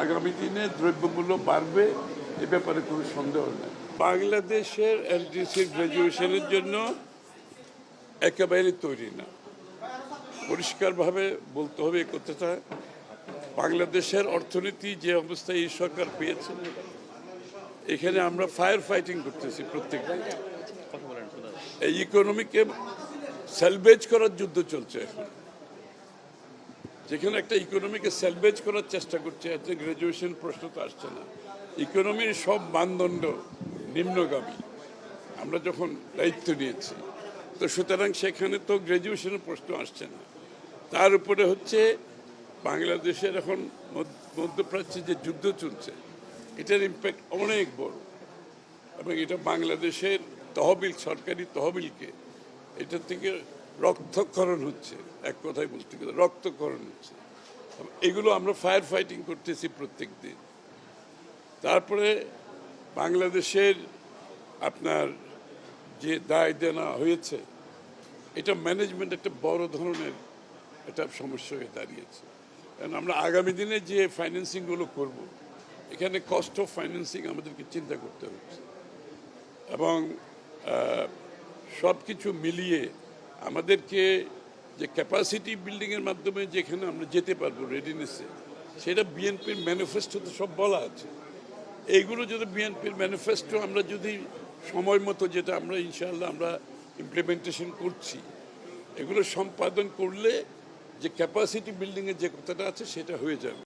আগামী দিনে দ্রব্যমূল্য বাড়বে এ ব্যাপারে কোনো সন্দেহ নেই। বাংলাদেশের এলটিসি গ্র্যাজুয়েশনের জন্য একেবারে তৈরি না। পরিষ্কারভাবে বলতে হবে এই কথাটা। বাংলাদেশের অর্থনীতি যে অবস্থায় এই সরকার পেয়েছে, এখানে আমরা ফায়ার ফাইটিং করতেছি প্রত্যেকদিন। এই ইকোনমিকে সেলভেজ করার যুদ্ধ চলছে এখন। যেখানে একটা ইকোনমিকে সেলভেজ করার চেষ্টা করছে, এতে গ্র্যাজুয়েশন প্রশ্ন তো আসছে না। ইকোনমির সব মানদণ্ড নিম্নগামী আমরা যখন দায়িত্ব নিয়েছি, তো সুতরাং সেখানে তো গ্র্যাজুয়েশনের প্রশ্ন আসছে না। তার উপরে হচ্ছে বাংলাদেশের এখন মধ্যপ্রাচ্যে যে যুদ্ধ চলছে, এটার ইম্প্যাক্ট অনেক বড়, এবং এটা বাংলাদেশের তহবিল, সরকারি তহবিলকে এটা থেকে রক্তক্ষরণ হচ্ছে, এক কথায় বলতে গেলে রক্তক্ষরণ হচ্ছে। এগুলো আমরা ফায়ার ফাইটিং করতেছি প্রত্যেক দিন। তারপরে বাংলাদেশের আপনার যে দায় দেনা হয়েছে, এটা ম্যানেজমেন্ট একটা বড় ধরনের একটা সমস্যা হয়ে দাঁড়িয়েছে। কারণ আমরা আগামী দিনে যে ফাইন্যান্সিংগুলো করব, এখানে কস্ট অফ ফাইন্যান্সিং আমাদেরকে চিন্তা করতে হচ্ছে, এবং সব কিছু মিলিয়ে আমাদেরকে যে ক্যাপাসিটি বিল্ডিংয়ের মাধ্যমে যেখানে আমরা যেতে পারবো রেডিনেসে, সেটা বিএনপির ম্যানিফেস্টোতে সব বলা আছে। এইগুলো যদি বিএনপির ম্যানিফেস্টো আমরা যদি সময় মতো, যেটা আমরা ইনশাআল্লাহ আমরা ইমপ্লিমেন্টেশন করছি, এগুলো সম্পাদন করলে যে ক্যাপাসিটি বিল্ডিংয়ের যে কথাটা আছে সেটা হয়ে যাবে।